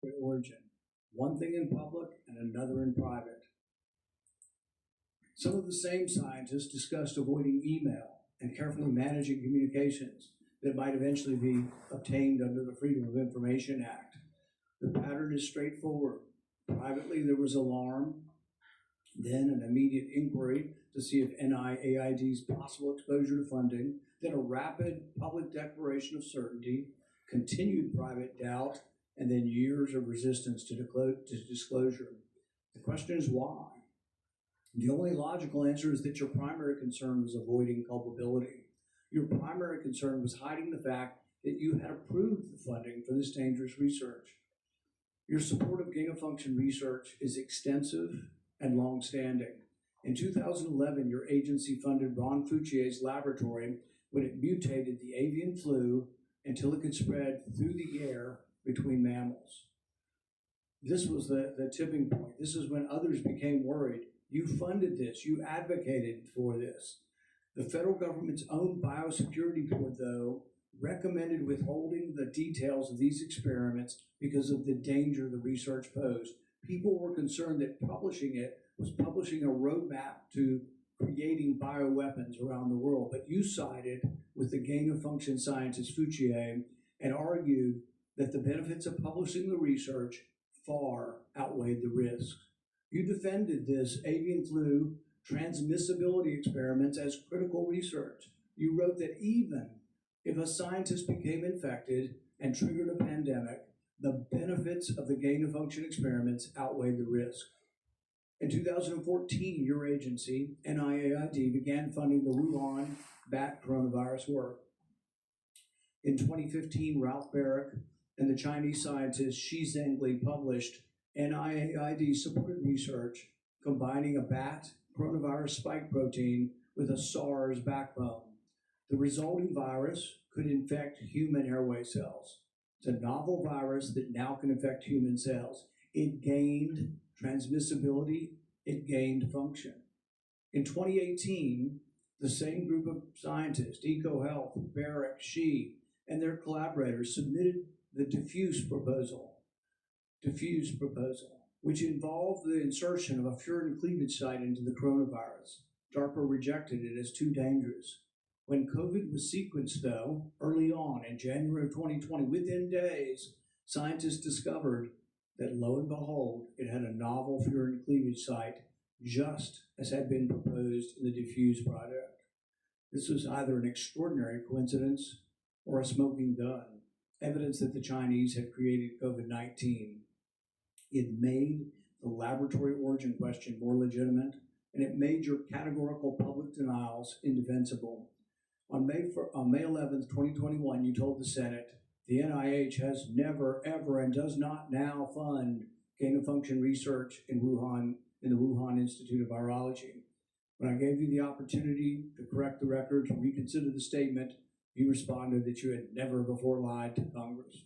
laboratory origin. One thing in public and another in private. Some of the same scientists discussed avoiding email and carefully managing communications that might eventually be obtained under the Freedom of Information Act. The pattern is straightforward. Privately, there was alarm, then an immediate inquiry to see if NIAID's possible exposure to funding, then a rapid public declaration of certainty, continued private doubt, and then years of resistance to disclosure. The question is why? The only logical answer is that your primary concern was avoiding culpability. Your primary concern was hiding the fact that you had approved the funding for this dangerous research. Your support of gain-of-function research is extensive and long-standing. In 2011, your agency funded Ron Fauci's laboratory when it mutated the avian flu until it could spread through the air between mammals. This was the tipping point. This is when others became worried. You funded this. You advocated for this. The federal government's own biosecurity board, though, recommended withholding the details of these experiments because of the danger the research posed. People were concerned that publishing it was publishing a roadmap to creating bioweapons around the world. But you sided with the gain-of-function scientist Fauci and argued that the benefits of publishing the research far outweighed the risks. You defended this avian flu transmissibility experiments as critical research. You wrote that even if a scientist became infected and triggered a pandemic, the benefits of the gain-of-function experiments outweighed the risk. In 2014, your agency, NIAID, began funding the Wuhan bat coronavirus work. In 2015, Ralph Barrick and the Chinese scientist Shi Zhengli published NIAID-supported research combining a bat coronavirus spike protein with a SARS backbone. The resulting virus could infect human airway cells. It's a novel virus that now can infect human cells. It gained transmissibility, it gained function. In 2018, the same group of scientists, EcoHealth, Barrick, Shi, and their collaborators submitted the diffuse proposal, which involved the insertion of a furin cleavage site into the coronavirus. DARPA rejected it as too dangerous. When COVID was sequenced, though, early on in January of 2020, within days, scientists discovered that, lo and behold, it had a novel furin cleavage site, just as had been proposed in the diffuse project. This was either an extraordinary coincidence or a smoking gun, evidence that the Chinese had created COVID-19. It made the laboratory origin question more legitimate, and it made your categorical public denials indefensible. On May 11th, 2021, you told the Senate, the NIH has never, ever, and does not now fund gain-of-function research in the Wuhan Institute of Virology. When I gave you the opportunity to correct the record, to reconsider the statement, you responded that you had never before lied to Congress.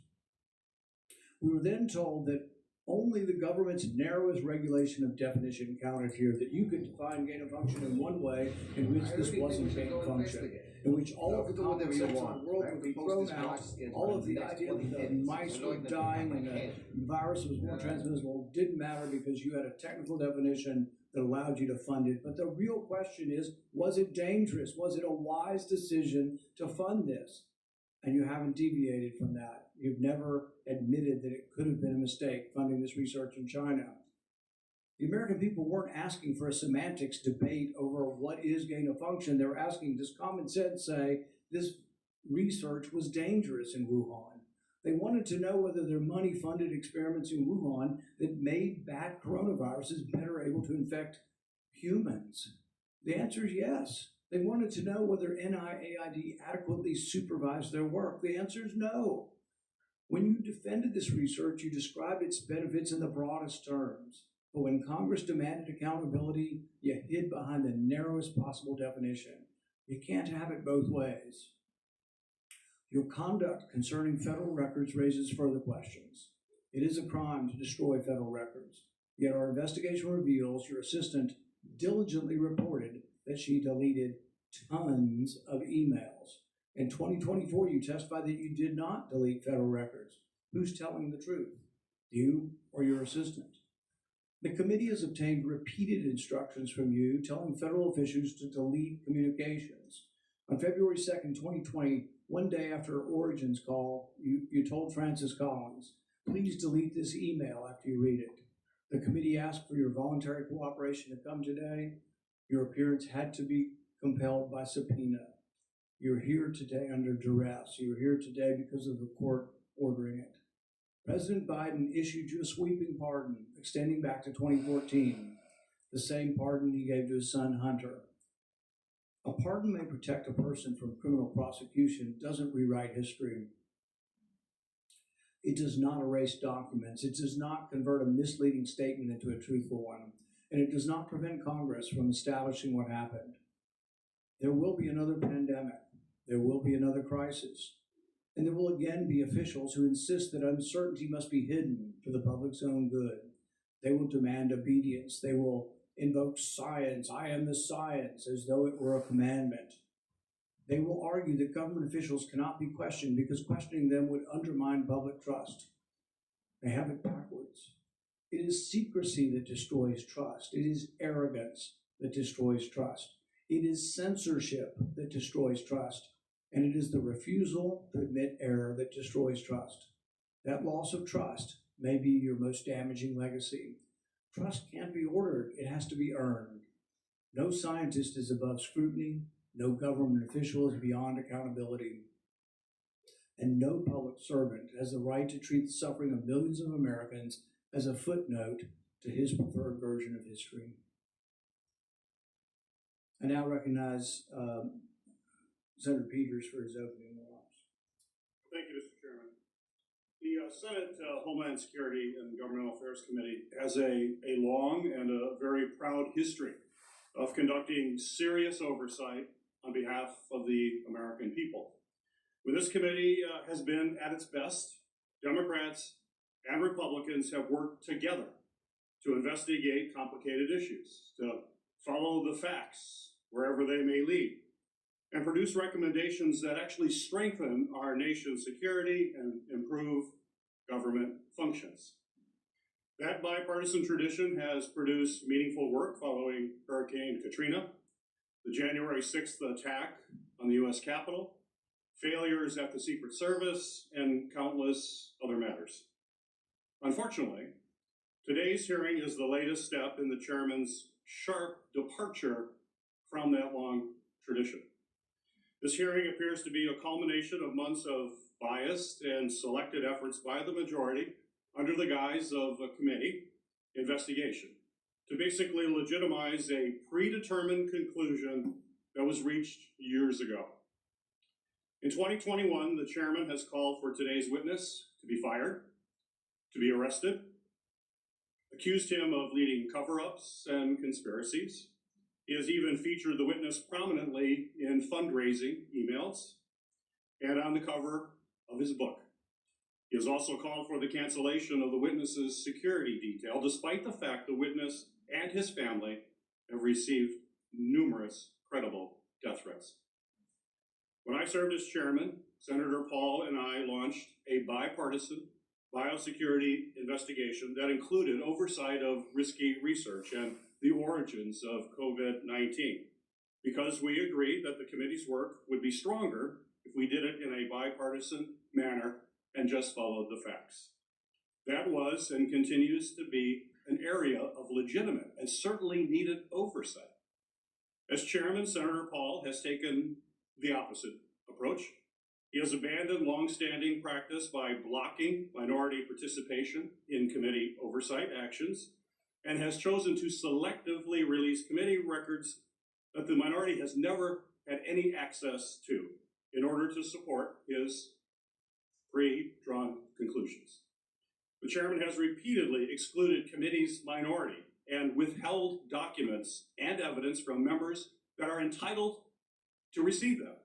We were then told that only the government's narrowest regulation of definition counted here, that you could define gain-of-function in one way in which this wasn't gain-of-function, in which all of the common sense of the world would be thrown out, all of the idea that the mice were dying and the virus was more transmissible didn't matter because you had a technical definition that allowed you to fund it. But the real question is, was it dangerous? Was it a wise decision to fund this? And you haven't deviated from that. You've never admitted that it could have been a mistake funding this research in China. The American people weren't asking for a semantics debate over what is gain-of-function. They were asking, does common sense say this research was dangerous in Wuhan? They wanted to know whether their money-funded experiments in Wuhan that made bat coronaviruses better able to infect humans. The answer is yes. They wanted to know whether NIAID adequately supervised their work. The answer is no. When you defended this research, you described its benefits in the broadest terms. But when Congress demanded accountability, you hid behind the narrowest possible definition. You can't have it both ways. Your conduct concerning federal records raises further questions. It is a crime to destroy federal records. Yet our investigation reveals your assistant diligently reported that she deleted tons of emails. In 2024, you testified that you did not delete federal records. Who's telling the truth? you or your assistant. The committee has obtained repeated instructions from you telling federal officials to delete communications. On February 2nd, 2020, one day after Origin's call, you told Francis Collins, please delete this email after you read it. The committee asked for your voluntary cooperation to come today. Your appearance had to be compelled by subpoena. You're here today under duress. You're here today because of the court ordering it. President Biden issued you a sweeping pardon extending back to 2014, the same pardon he gave to his son Hunter. A pardon may protect a person from criminal prosecution, doesn't rewrite history. It does not erase documents. It does not convert a misleading statement into a truthful one. And it does not prevent Congress from establishing what happened. There will be another pandemic. There will be another crisis. And there will again be officials who insist that uncertainty must be hidden for the public's own good. They will demand obedience. They will invoke science. I am the science, as though it were a commandment. They will argue that government officials cannot be questioned because questioning them would undermine public trust. They have it backwards. It is secrecy that destroys trust. It is arrogance that destroys trust. It is censorship that destroys trust. And it is the refusal to admit error that destroys trust. That loss of trust may be your most damaging legacy. Trust can't be ordered. It has to be earned. No scientist is above scrutiny. No government official is beyond accountability. And no public servant has the right to treat the suffering of millions of Americans as a footnote to his preferred version of history. I now recognize Senator Peters for his opening remarks. Thank you, Mr. Chairman. The Senate Homeland Security and Governmental Affairs Committee has a long and a very proud history of conducting serious oversight on behalf of the American people. When this committee has been at its best, Democrats and Republicans have worked together to investigate complicated issues, to follow the facts wherever they may lead, and produce recommendations that actually strengthen our nation's security and improve government functions. That bipartisan tradition has produced meaningful work following Hurricane Katrina, the January 6th attack on the U.S. Capitol, failures at the Secret Service, and countless other matters. Unfortunately, today's hearing is the latest step in the chairman's sharp departure from that long tradition. This hearing appears to be a culmination of months of biased and selected efforts by the majority under the guise of a committee investigation to basically legitimize a predetermined conclusion that was reached years ago. In 2021, the chairman has called for today's witness to be fired, to be arrested, accused him of leading cover-ups and conspiracies. He has even featured the witness prominently in fundraising emails and on the cover of his book. He has also called for the cancellation of the witness's security detail, despite the fact the witness and his family have received numerous credible death threats. When I served as chairman, Senator Paul and I launched a bipartisan biosecurity investigation that included oversight of risky research and the origins of COVID-19, because we agreed that the committee's work would be stronger if we did it in a bipartisan manner and just followed the facts. That was and continues to be an area of legitimate and certainly needed oversight. As chairman, Senator Paul has taken the opposite approach. He has abandoned longstanding practice by blocking minority participation in committee oversight actions and has chosen to selectively release committee records that the minority has never had any access to in order to support his pre-drawn conclusions. The chairman has repeatedly excluded committee's minority and withheld documents and evidence from members that are entitled to receive them,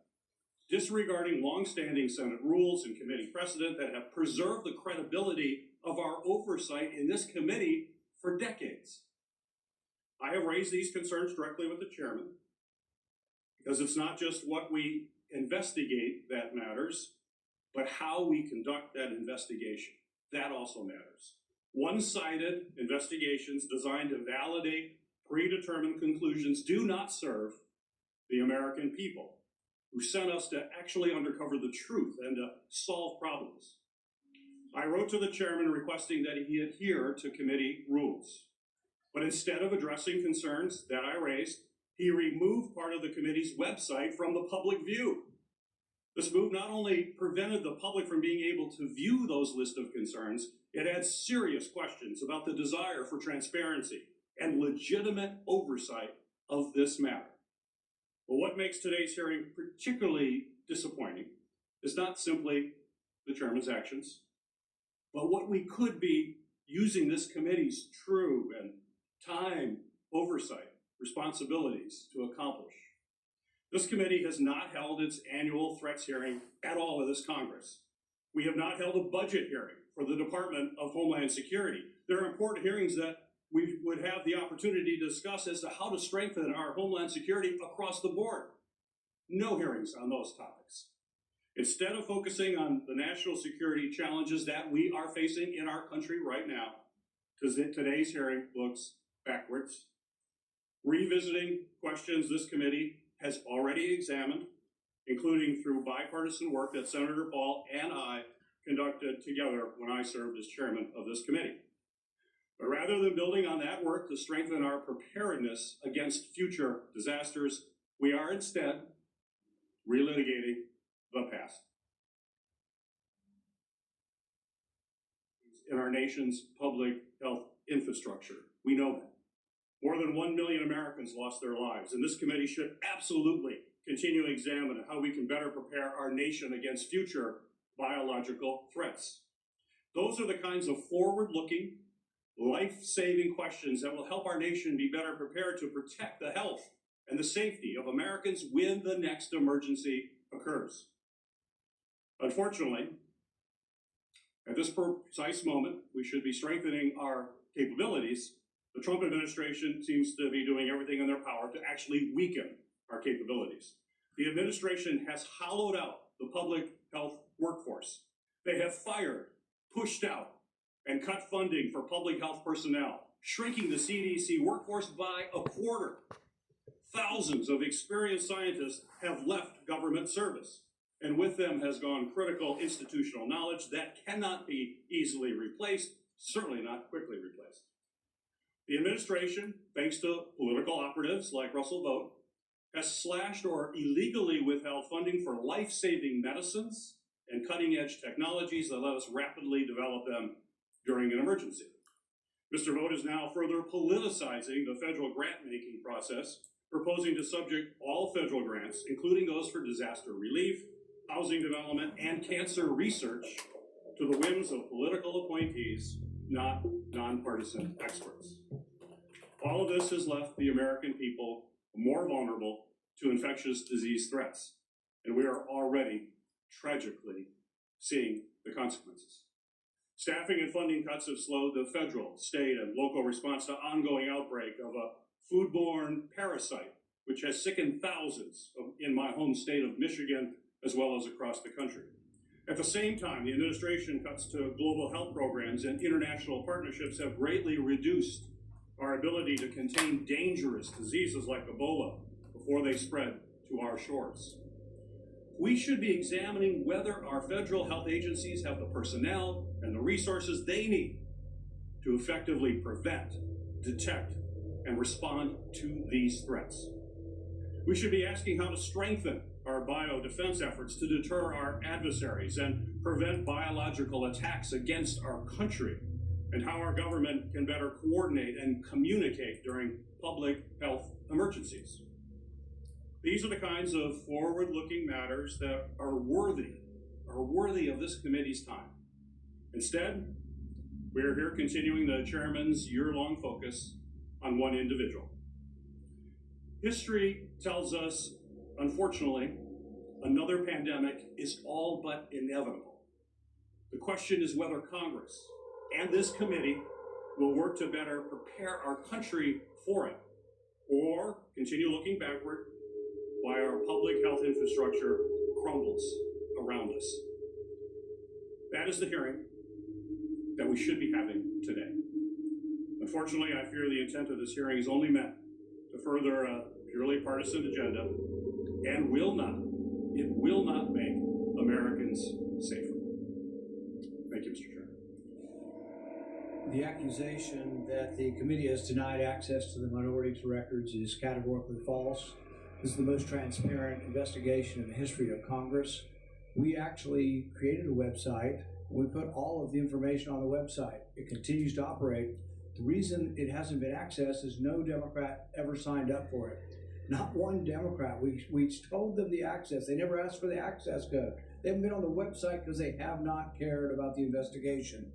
disregarding longstanding Senate rules and committee precedent that have preserved the credibility of our oversight in this committee for decades. I have raised these concerns directly with the chairman because it's not just what we investigate that matters, but how we conduct that investigation. That also matters. One-sided investigations designed to validate predetermined conclusions do not serve the American people, who sent us to actually uncover the truth and to solve problems. I wrote to the chairman requesting that he adhere to committee rules. But instead of addressing concerns that I raised, he removed part of the committee's website from the public view. This move not only prevented the public from being able to view those lists of concerns, it had serious questions about the desire for transparency and legitimate oversight of this matter. But what makes today's hearing particularly disappointing is not simply the chairman's actions, but what we could be using this committee's true and time oversight responsibilities to accomplish. This committee has not held its annual threats hearing at all with this Congress. We have not held a budget hearing for the Department of Homeland Security. There are important hearings that we would have the opportunity to discuss as to how to strengthen our Homeland Security across the board. No hearings on those topics. Instead of focusing on the national security challenges that we are facing in our country right now, today's hearing looks backwards, revisiting questions this committee has already examined, including through bipartisan work that Senator Paul and I conducted together when I served as chairman of this committee. But rather than building on that work to strengthen our preparedness against future disasters, we are instead relitigating the past. In our nation's public health infrastructure, we know that. More than 1 million Americans lost their lives, and this committee should absolutely continue to examine how we can better prepare our nation against future biological threats. Those are the kinds of forward-looking, life-saving questions that will help our nation be better prepared to protect the health and the safety of Americans when the next emergency occurs. Unfortunately, at this precise moment, we should be strengthening our capabilities. The Trump administration seems to be doing everything in their power to actually weaken our capabilities. The administration has hollowed out the public health workforce. They have fired, pushed out, and cut funding for public health personnel, shrinking the CDC workforce by a quarter. Thousands of experienced scientists have left government service, and with them has gone critical institutional knowledge that cannot be easily replaced, certainly not quickly replaced. The administration, thanks to political operatives like Russell Vought, has slashed or illegally withheld funding for life-saving medicines and cutting-edge technologies that let us rapidly develop them during an emergency. Mr. Vought is now further politicizing the federal grant-making process, proposing to subject all federal grants, including those for disaster relief, housing development, and cancer research, to the whims of political appointees, not nonpartisan experts. All of this has left the American people more vulnerable to infectious disease threats, and we are already tragically seeing the consequences. Staffing and funding cuts have slowed the federal, state, and local response to ongoing outbreak of a foodborne parasite, which has sickened thousands in my home state of Michigan, as well as across the country. At the same time, the administration cuts to global health programs and international partnerships have greatly reduced our ability to contain dangerous diseases like Ebola before they spread to our shores. We should be examining whether our federal health agencies have the personnel and the resources they need to effectively prevent, detect, and respond to these threats. We should be asking how to strengthen our biodefense efforts to deter our adversaries and prevent biological attacks against our country, and how our government can better coordinate and communicate during public health emergencies. These are the kinds of forward-looking matters that are worthy of this committee's time. Instead, we are here continuing the chairman's year-long focus on one individual. History tells us, unfortunately, another pandemic is all but inevitable. The question is whether Congress and this committee will work to better prepare our country for it, or continue looking backward while our public health infrastructure crumbles around us. That is the hearing that we should be having today. Unfortunately, I fear the intent of this hearing is only meant to further a purely partisan agenda and will not make Americans safer. Thank you, Mr. Chairman. The accusation that the committee has denied access to the minority's records is categorically false. This is the most transparent investigation in the history of Congress. We actually created a website. We put all of the information on the website. It continues to operate. The reason it hasn't been accessed is no Democrat ever signed up for it. Not one Democrat. We told them the access. They never asked for the access code. They haven't been on the website because they have not cared about the investigation.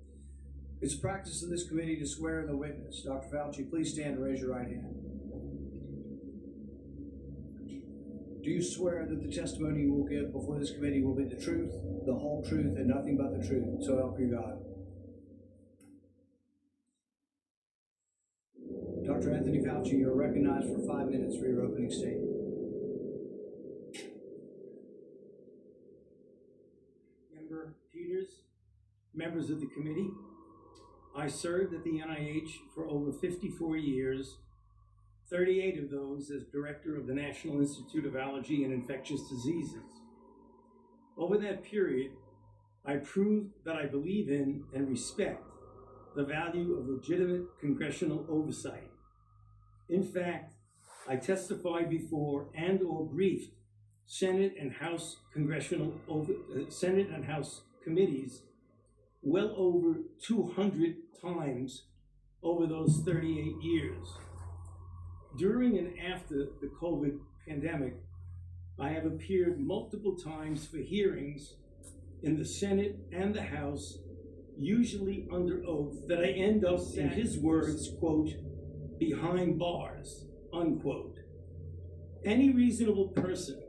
It's a practice of this committee to swear in the witness. Dr. Fauci, please stand and raise your right hand. Do you swear that the testimony you will give before this committee will be the truth, the whole truth, and nothing but the truth? So help you God. Dr. Anthony Fauci, you're recognized for 5 minutes for your opening statement. Member Peters, members of the committee, I served at the NIH for over 54 years, 38 of those as director of the National Institute of Allergy and Infectious Diseases. Over that period, I proved that I believe in and respect the value of legitimate congressional oversight. In fact, I testified before and/or briefed Senate and House Senate and House committees well over 200 times over those 38 years. During and after the COVID pandemic, I have appeared multiple times for hearings in the Senate and the House, usually under oath, that I end up, in his words, quote, behind bars, unquote. Any reasonable person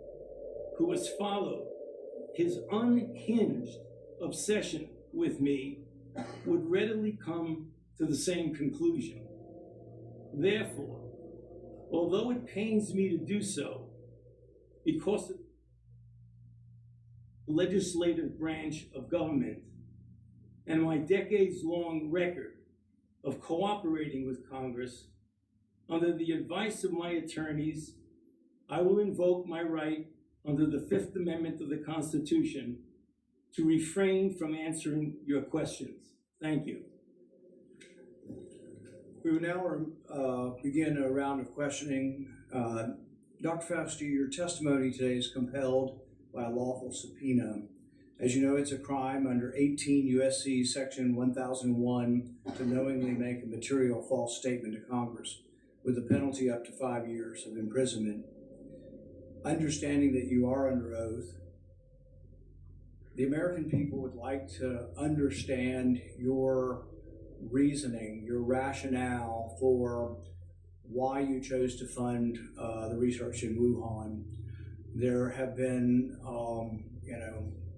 who has followed his unhinged obsession with me would readily come to the same conclusion. Therefore, although it pains me to do so, because of the legislative branch of government and my decades-long record of cooperating with Congress, under the advice of my attorneys, I will invoke my right under the Fifth Amendment of the Constitution to refrain from answering your questions. Thank you. We will now begin a round of questioning. Dr. Fauci, your testimony today is compelled by a lawful subpoena. As you know, it's a crime under 18 U.S.C. Section 1001 to knowingly make a material false statement to Congress with a penalty up to 5 years of imprisonment. Understanding that you are under oath, the American people would like to understand your reasoning, your rationale for why you chose to fund the research in Wuhan. There have been,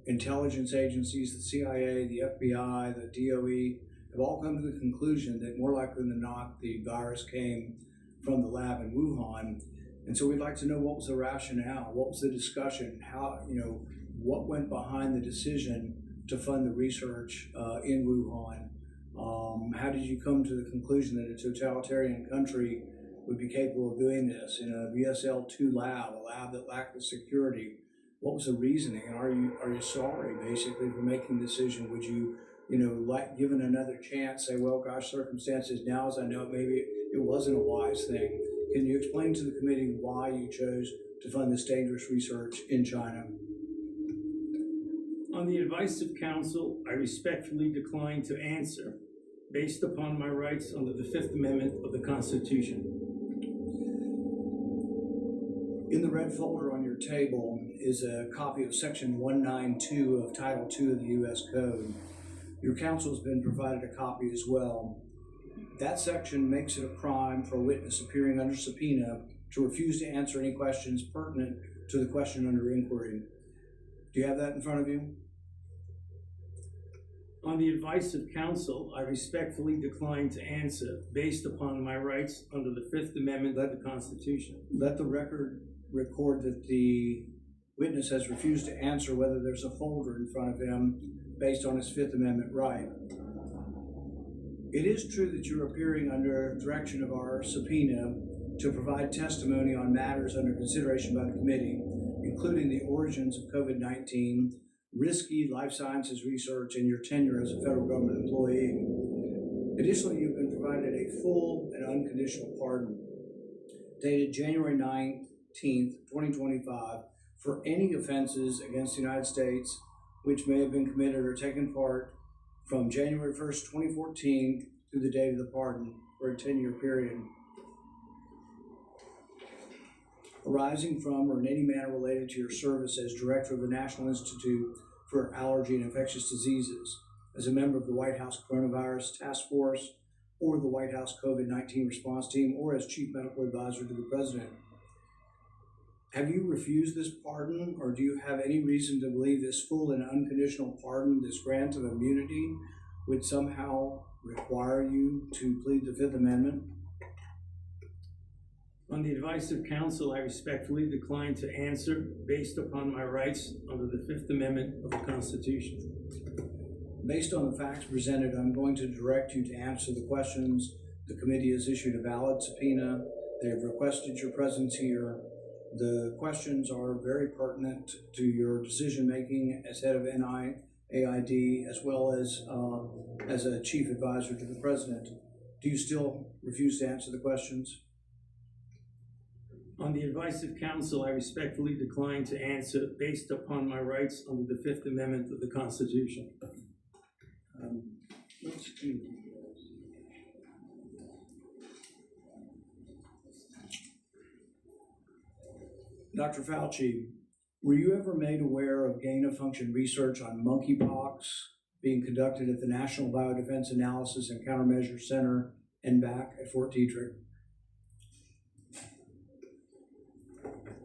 intelligence agencies, the CIA, the FBI, the DOE, have all come to the conclusion that more likely than not, the virus came from the lab in Wuhan. And so we'd like to know what was the rationale, what was the discussion, what went behind the decision to fund the research in Wuhan. How did you come to the conclusion that a totalitarian country would be capable of doing this in a BSL-2 lab, a lab that lacked the security? What was the reasoning? And are you sorry, basically, for making the decision? Would you, given another chance, say, well, gosh, circumstances now as I know it, maybe it wasn't a wise thing. Can you explain to the committee why you chose to fund this dangerous research in China? On the advice of counsel, I respectfully decline to answer based upon my rights under the Fifth Amendment of the Constitution. In the red folder on your table is a copy of Section 192 of Title II of the U.S. Code. Your counsel has been provided a copy as well. That section makes it a crime for a witness appearing under subpoena to refuse to answer any questions pertinent to the question under inquiry. Do you have that in front of you? On the advice of counsel, I respectfully decline to answer based upon my rights under the Fifth Amendment of the Constitution. Let the record record that the witness has refused to answer whether there's a folder in front of him based on his Fifth Amendment right. It is true that you're appearing under direction of our subpoena to provide testimony on matters under consideration by the committee, including the origins of COVID-19, risky life sciences research, and your tenure as a federal government employee. Additionally, you've been provided a full and unconditional pardon dated January 19th, 2025, for any offenses against the United States which may have been committed or taken part from January 1st, 2014 through the date of the pardon for a 10-year period, arising from or in any manner related to your service as director of the National Institute for Allergy and Infectious Diseases, as a member of the White House Coronavirus Task Force, or the White House COVID-19 response team, or as chief medical advisor to the president. Have you refused this pardon, or do you have any reason to believe this full and unconditional pardon, this grant of immunity, would somehow require you to plead the Fifth Amendment? On the advice of counsel, I respectfully decline to answer based upon my rights under the Fifth Amendment of the Constitution. Based on the facts presented, I'm going to direct you to answer the questions. The committee has issued a valid subpoena. They have requested your presence here. The questions are very pertinent to your decision-making as head of NIAID, as well as a chief advisor to the president. Do you still refuse to answer the questions? On the advice of counsel, I respectfully decline to answer based upon my rights under the Fifth Amendment of the Constitution. Let's do Dr. Fauci, were you ever made aware of gain-of-function research on monkeypox being conducted at the National Biodefense Analysis and Countermeasures Center, NBAC, at Fort Detrick?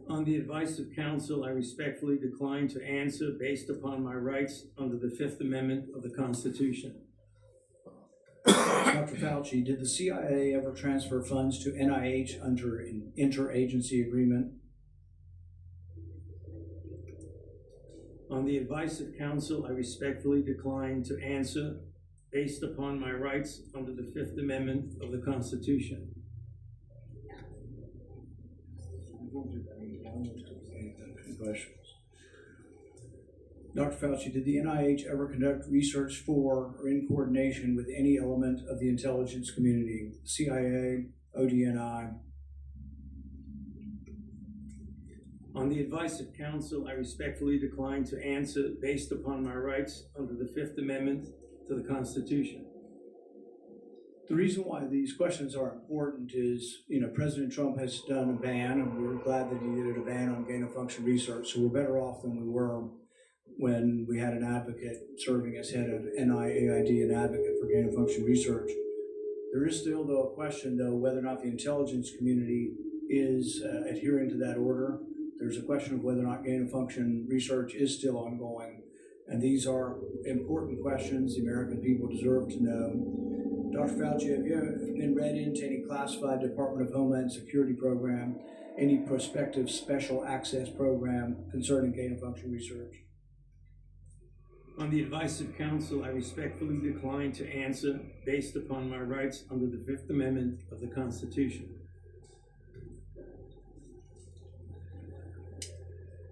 On the advice of counsel, I respectfully decline to answer based upon my rights under the Fifth Amendment of the Constitution. Dr. Fauci, did the CIA ever transfer funds to NIH under an interagency agreement? On the advice of counsel, I respectfully decline to answer based upon my rights under the Fifth Amendment of the Constitution. Questions. Dr. Fauci, did the NIH ever conduct research for or in coordination with any element of the intelligence community, CIA, ODNI? On the advice of counsel, I respectfully decline to answer based upon my rights under the Fifth Amendment to the Constitution. The reason why these questions are important is, President Trump has done a ban, and we're glad that he did a ban on gain-of-function research, so we're better off than we were when we had an advocate serving as head of NIAID, an advocate for gain-of-function research. There is still, though, a question, whether or not the intelligence community is adhering to that order. There's a question of whether or not gain-of-function research is still ongoing, and these are important questions the American people deserve to know. Dr. Fauci, have you ever been read into any classified Department of Homeland Security program, any prospective special access program concerning gain-of-function research? On the advice of counsel, I respectfully decline to answer based upon my rights under the Fifth Amendment of the Constitution.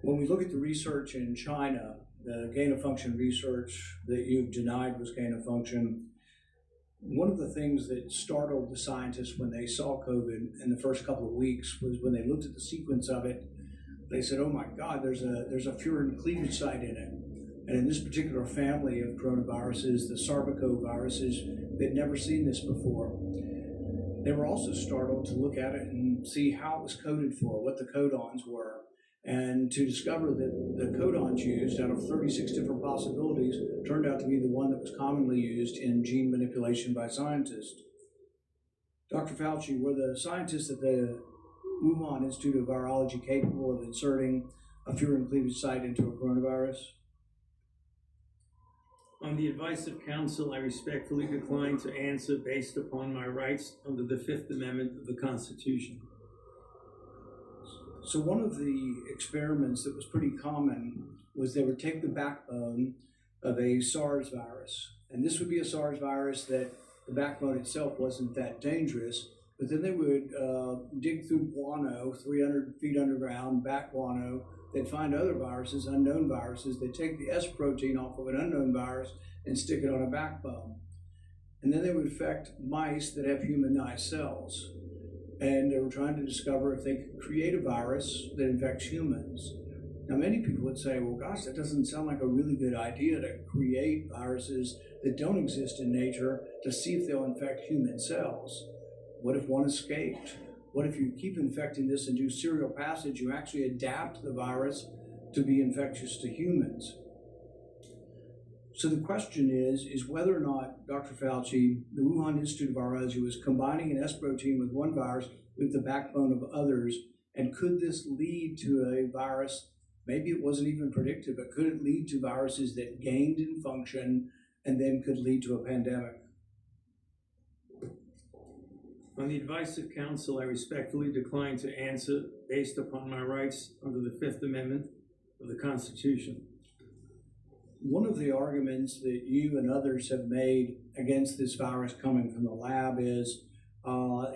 When we look at the research in China, the gain-of-function research that you've denied was gain-of-function, one of the things that startled the scientists when they saw COVID in the first couple of weeks was when they looked at the sequence of it, they said, oh my God, there's a furin cleavage site in it. And in this particular family of coronaviruses, the sarbecoviruses, they'd never seen this before. They were also startled to look at it and see how it was coded for, what the codons were, and to discover that the codons used out of 36 different possibilities turned out to be the one that was commonly used in gene manipulation by scientists. Dr. Fauci, were the scientists at the Wuhan Institute of Virology capable of inserting a furin cleavage site into a coronavirus? On the advice of counsel, I respectfully decline to answer based upon my rights under the Fifth Amendment of the Constitution. So one of the experiments that was pretty common was they would take the backbone of a SARS virus. And this would be a SARS virus that the backbone itself wasn't that dangerous. But then they would dig through guano, 300 feet underground, back guano. They'd find other viruses, unknown viruses. They'd take the S protein off of an unknown virus and stick it on a backbone. And then they would infect mice that have humanized cells. And they were trying to discover if they could create a virus that infects humans. Now, many people would say, well, gosh, that doesn't sound like a really good idea to create viruses that don't exist in nature to see if they'll infect human cells. What if one escaped? What if you keep infecting this and do serial passage, you actually adapt the virus to be infectious to humans? So the question is whether or not Dr. Fauci, the Wuhan Institute of Virology, was combining an S protein with one virus with the backbone of others, and could this lead to a virus, maybe it wasn't even predicted, but could it lead to viruses that gained in function and then could lead to a pandemic? On the advice of counsel, I respectfully decline to answer based upon my rights under the Fifth Amendment of the Constitution. One of the arguments that you and others have made against this virus coming from the lab is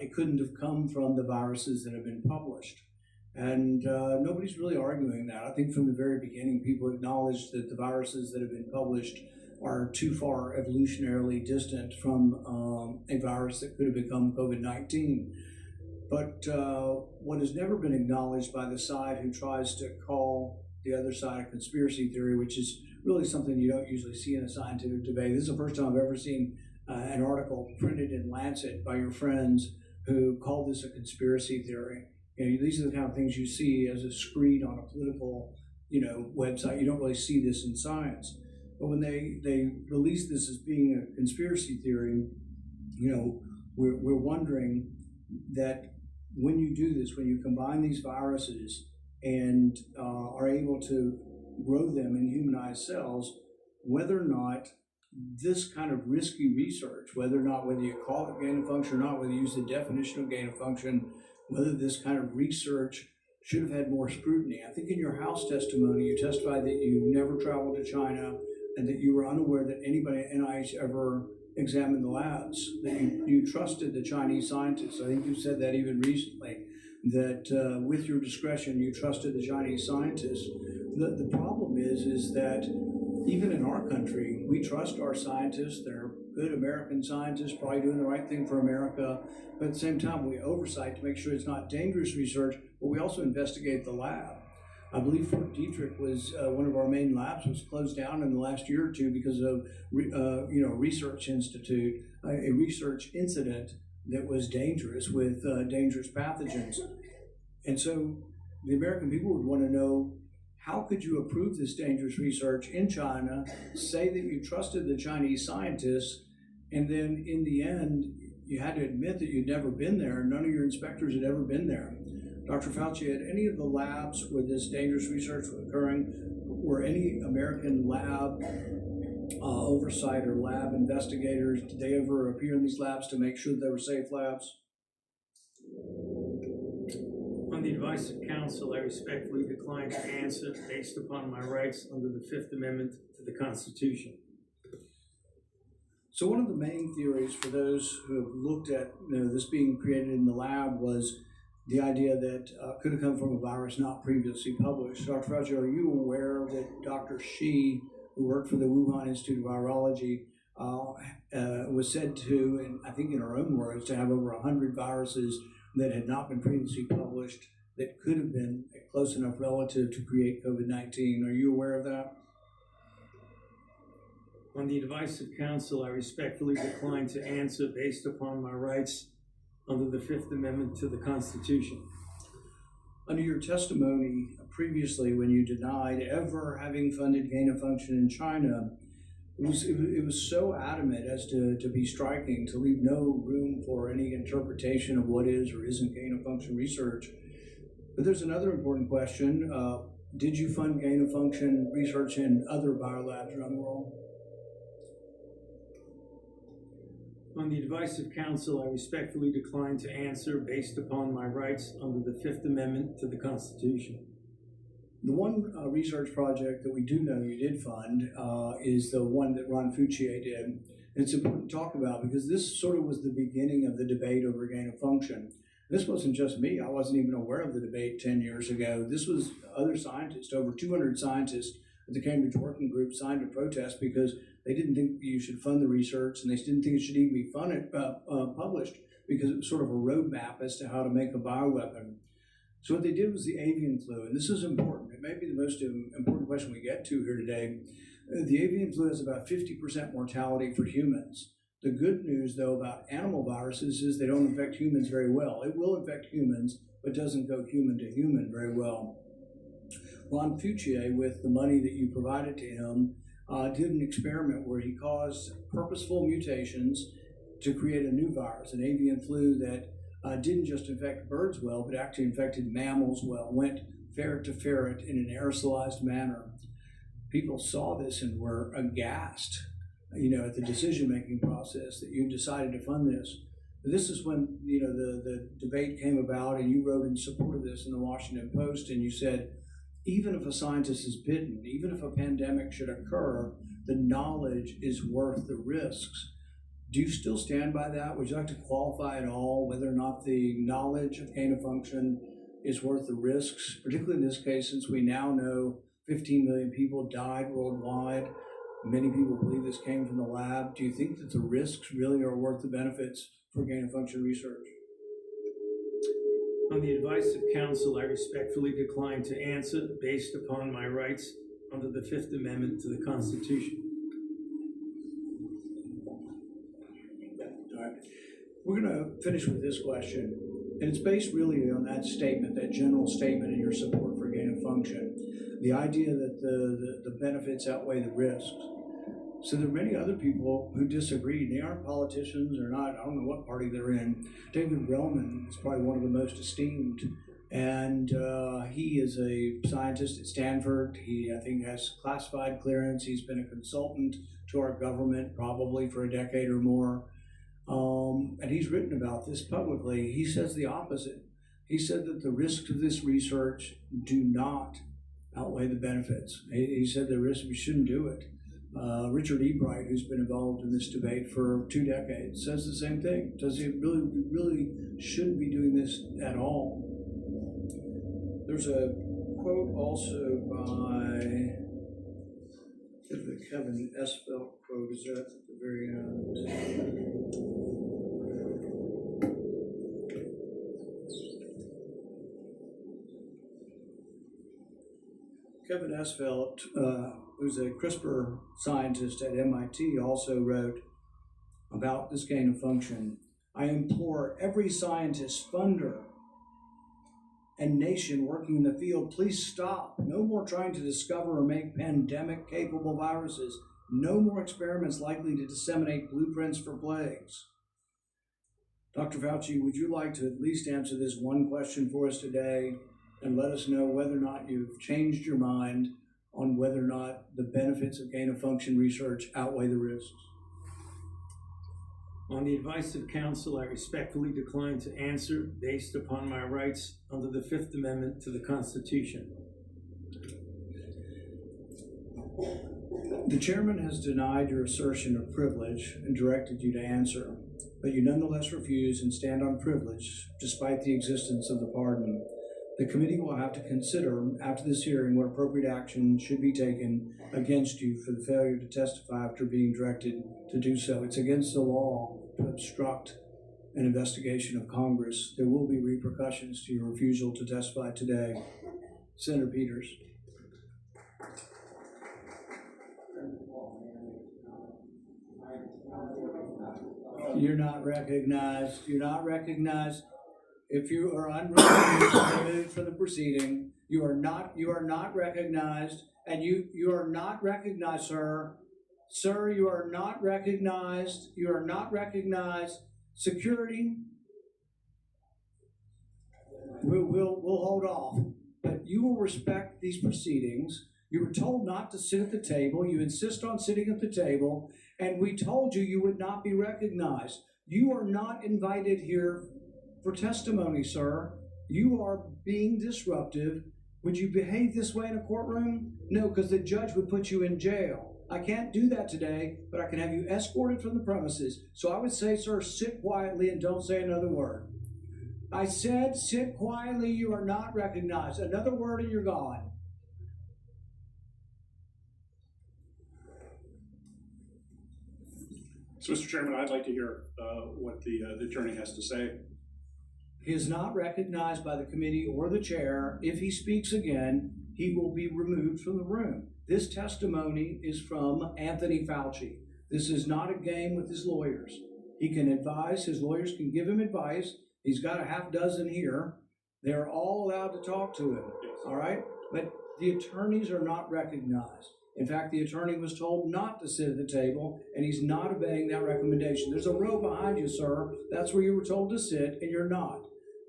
it couldn't have come from the viruses that have been published. And nobody's really arguing that. I think from the very beginning, people acknowledged that the viruses that have been published are too far evolutionarily distant from a virus that could have become COVID-19. But what has never been acknowledged by the side who tries to call the other side a conspiracy theory, which is really something you don't usually see in a scientific debate. This is the first time I've ever seen an article printed in Lancet by your friends who called this a conspiracy theory. You know, these are the kind of things you see as a screed on a political, website. You don't really see this in science. But when they release this as being a conspiracy theory, we're wondering that when you do this, when you combine these viruses and are able to grow them in humanized cells, whether or not this kind of risky research, whether you call it gain of function or not, whether you use the definition of gain of function, whether this kind of research should have had more scrutiny. I think in your House testimony, you testified that you never traveled to China and that you were unaware that anybody at NIH ever examined the labs, that you trusted the Chinese scientists. I think you said that even recently, that with your discretion, you trusted the Chinese scientists. The problem is that even in our country, we trust our scientists. They're good American scientists, probably doing the right thing for America. But at the same time, we oversight to make sure it's not dangerous research, but we also investigate the lab. I believe Fort Detrick was one of our main labs, was closed down in the last year or two because of Research Institute, a research incident that was dangerous with dangerous pathogens. And so the American people would want to know, how could you approve this dangerous research in China, say that you trusted the Chinese scientists, and then in the end, you had to admit that you'd never been there, and none of your inspectors had ever been there. Dr. Fauci, at any of the labs where this dangerous research was occurring, were any American lab oversight or lab investigators, did they ever appear in these labs to make sure they were safe labs? On the advice of counsel, I respectfully decline to answer based upon my rights under the Fifth Amendment to the Constitution. So one of the main theories for those who have looked at this being created in the lab was the idea that could have come from a virus not previously published. Dr. Fauci, are you aware that Dr. Shi, who worked for the Wuhan Institute of Virology, was said to, and I think in her own words, to have over 100 viruses that had not been previously published that could have been a close enough relative to create COVID-19. Are you aware of that? On the advice of counsel, I respectfully decline to answer based upon my rights under the Fifth Amendment to the Constitution. Under your testimony previously, when you denied ever having funded gain of function in China, it was so adamant as to be striking, to leave no room for any interpretation of what is or isn't gain of function research. But there's another important question. Did you fund gain of function research in other biolabs around the world? On the advice of counsel, I respectfully decline to answer based upon my rights under the Fifth Amendment to the Constitution. The one research project that we do know you did fund is the one that Ron Fauci did. It's important to talk about because this sort of was the beginning of the debate over gain of function. This wasn't just me. I wasn't even aware of the debate 10 years ago. This was other scientists, over 200 scientists at the Cambridge Working Group signed a protest because they didn't think you should fund the research, and they didn't think it should even be published because it was sort of a roadmap as to how to make a bioweapon. So what they did was the avian flu, and this is important. It may be the most important question we get to here today. The avian flu has about 50% mortality for humans. The good news, though, about animal viruses is they don't infect humans very well. It will infect humans, but doesn't go human to human very well. Ron Fauci, with the money that you provided to him, did an experiment where he caused purposeful mutations to create a new virus, an avian flu that didn't just infect birds well, but actually infected mammals well, went ferret to ferret in an aerosolized manner. People saw this and were aghast, at the decision-making process that you decided to fund this. This is when, the debate came about, and you wrote in support of this in the Washington Post, and you said, even if a scientist is bitten, even if a pandemic should occur, the knowledge is worth the risks. Do you still stand by that? Would you like to qualify at all whether or not the knowledge of gain of function is worth the risks, particularly in this case, since we now know 15 million people died worldwide? Many people believe this came from the lab. Do you think that the risks really are worth the benefits for gain of function research? On the advice of counsel, I respectfully decline to answer based upon my rights under the Fifth Amendment to the Constitution. All right. We're going to finish with this question, and it's based really on that statement, that general statement in your support for gain of function, the idea that the benefits outweigh the risks. So there are many other people who disagree. They aren't politicians or not, I don't know what party they're in. David Relman is probably one of the most esteemed, and he is a scientist at Stanford. He, I think, has classified clearance. He's been a consultant to our government probably for a decade or more. And he's written about this publicly. He says the opposite. He said that the risks of this research do not outweigh the benefits. He said the risk, we shouldn't do it. Richard E. Bright, who's been involved in this debate for 2 decades, says the same thing. Does he really shouldn't be doing this at all? There's a quote also by the Kevin Esvelt quote is at the very end. Kevin Esvelt, who's a CRISPR scientist at MIT, also wrote about this gain of function. I implore every scientist, funder, and nation working in the field, please stop. No more trying to discover or make pandemic-capable viruses. No more experiments likely to disseminate blueprints for plagues. Dr. Fauci, would you like to at least answer this one question for us today and let us know whether or not you've changed your mind on whether or not the benefits of gain of function research outweigh the risks? On the advice of counsel, I respectfully decline to answer based upon my rights under the Fifth Amendment to the Constitution. The chairman has denied your assertion of privilege and directed you to answer, but you nonetheless refuse and stand on privilege despite the existence of the pardon. The committee will have to consider after this hearing what appropriate action should be taken against you for the failure to testify after being directed to do so. It's against the law to obstruct an investigation of Congress. There will be repercussions to your refusal to testify today. Senator Peters. You're not recognized. You're not recognized. If you are unrecognized for the proceeding, you are not recognized, and you are not recognized, sir. Sir, you are not recognized. You are not recognized. Security, we'll hold off, but you will respect these proceedings. You were told not to sit at the table. You insist on sitting at the table, and we told you you would not be recognized. You are not invited here for testimony, sir. You are being disruptive. Would you behave this way in a courtroom? No, because the judge would put you in jail. I can't do that today, but I can have you escorted from the premises. So I would say, sir, sit quietly and don't say another word. I said, sit quietly, you are not recognized. Another word and you're gone. So, Mr. Chairman, I'd like to hear what the attorney has to say. He is not recognized by the committee or the chair. If he speaks again, he will be removed from the room. This testimony is from Anthony Fauci. This is not a game with his lawyers. He can advise, his lawyers can give him advice. He's got a half dozen here. They're all allowed to talk to him, all right? But the attorneys are not recognized. In fact, the attorney was told not to sit at the table, and he's not obeying that recommendation. There's a row behind you, sir. That's where you were told to sit, and you're not.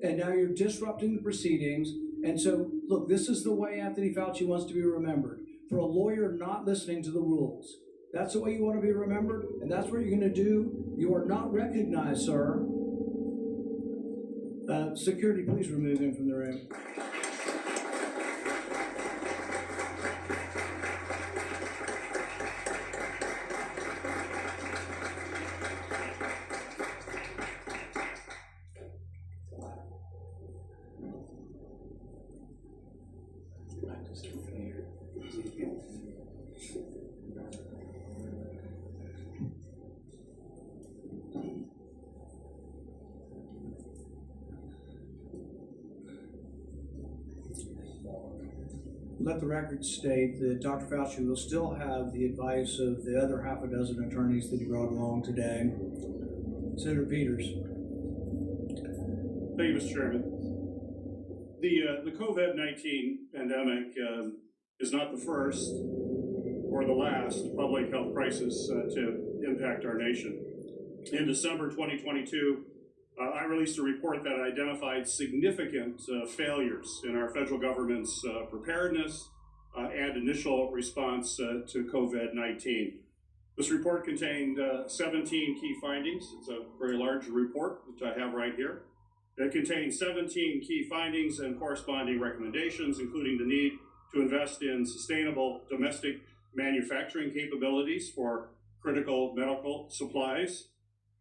And now you're disrupting the proceedings. And so, look, this is the way Anthony Fauci wants to be remembered. For a lawyer not listening to the rules. That's the way you want to be remembered, and that's what you're going to do. You are not recognized, sir. Security, please remove him from the room. Let the record state that Dr. Fauci will still have the advice of the other half a dozen attorneys that he brought along today. Senator Peters. Thank you, Mr. Chairman. The COVID-19 pandemic is not the first or the last public health crisis to impact our nation. In December 2022, I released a report that identified significant failures in our federal government's preparedness and initial response to COVID-19. This report contained 17 key findings. It's a very large report, which I have right here. It contains 17 key findings and corresponding recommendations, including the need to invest in sustainable domestic manufacturing capabilities for critical medical supplies,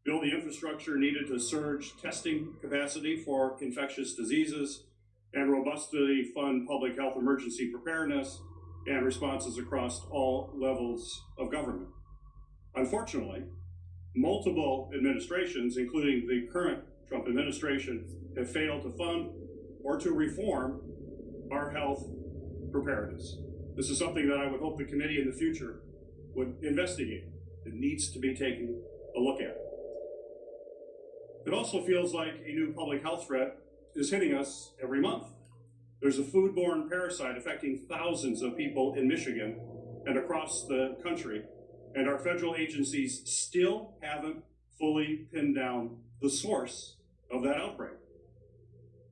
build the infrastructure needed to surge testing capacity for infectious diseases, and robustly fund public health emergency preparedness and responses across all levels of government. Unfortunately, multiple administrations, including the current Trump administration, have failed to fund or to reform our health preparedness. This is something that I would hope the committee in the future would investigate. It needs to be taken a look at. It also feels like a new public health threat is hitting us every month. There's a foodborne parasite affecting thousands of people in Michigan and across the country, and our federal agencies still haven't fully pinned down the source of that outbreak.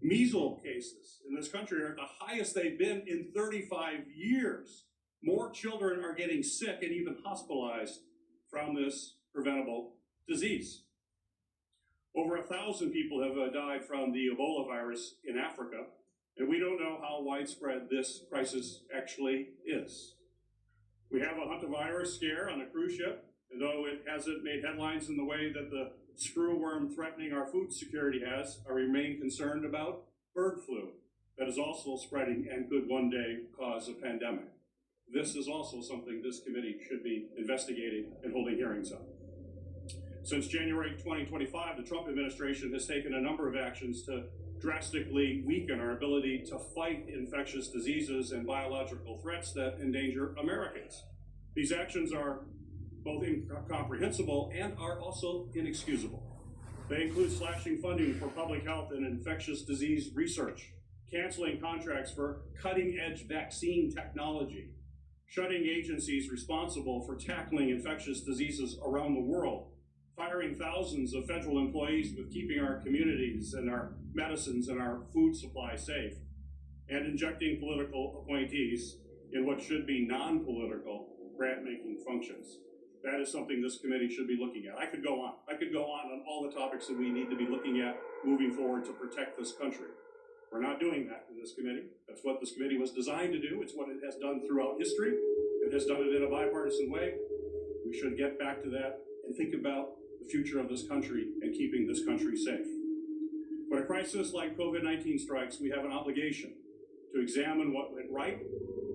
Measles cases in this country are at the highest they've been in 35 years. More children are getting sick and even hospitalized from this preventable disease. Over 1,000 people have died from the Ebola virus in Africa, and we don't know how widespread this crisis actually is. We have a hantavirus scare on a cruise ship, and though it hasn't made headlines in the way that the screwworm threatening our food security has, I remain concerned about bird flu that is also spreading and could one day cause a pandemic. This is also something this committee should be investigating and holding hearings on. Since January 2025, the Trump administration has taken a number of actions to drastically weaken our ability to fight infectious diseases and biological threats that endanger Americans. These actions are both incomprehensible and are also inexcusable. They include slashing funding for public health and infectious disease research, canceling contracts for cutting-edge vaccine technology, shutting agencies responsible for tackling infectious diseases around the world, firing thousands of federal employees with keeping our communities and our medicines and our food supply safe, and injecting political appointees in what should be non-political grant-making functions. That is something this committee should be looking at. I could go on. I could go on all the topics that we need to be looking at moving forward to protect this country. We're not doing that in this committee. That's what this committee was designed to do. It's what it has done throughout history, It has done it in a bipartisan way. We should get back to that and think about the future of this country and keeping this country safe. When a crisis like COVID-19 strikes, we have an obligation to examine what went right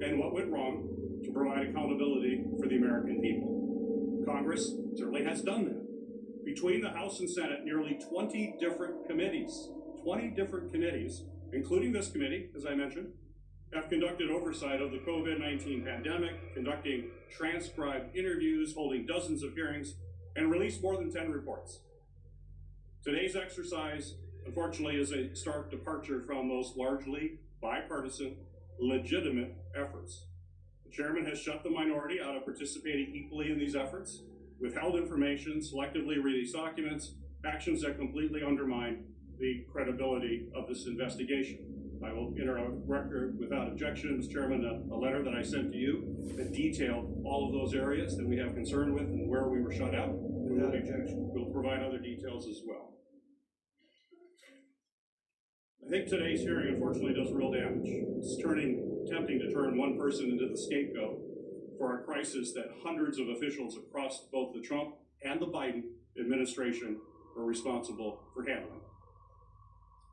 and what went wrong to provide accountability for the American people. Congress certainly has done that. Between the House and Senate, nearly 20 different committees, including this committee, as I mentioned, have conducted oversight of the COVID-19 pandemic, conducting transcribed interviews, holding dozens of hearings, and released more than 10 reports. Today's exercise, unfortunately, is a stark departure from those largely bipartisan, legitimate efforts. The chairman has shut the minority out of participating equally in these efforts, withheld information, selectively released documents, actions that completely undermine the credibility of this investigation. I will enter a record without objection, Mr. Chairman, a letter that I sent to you that detailed all of those areas that we have concern with and where we were shut out. Without objection. We'll provide other details as well. I think today's hearing unfortunately does real damage. It's tempting to turn one person into the scapegoat for a crisis that hundreds of officials across both the Trump and the Biden administration are responsible for handling.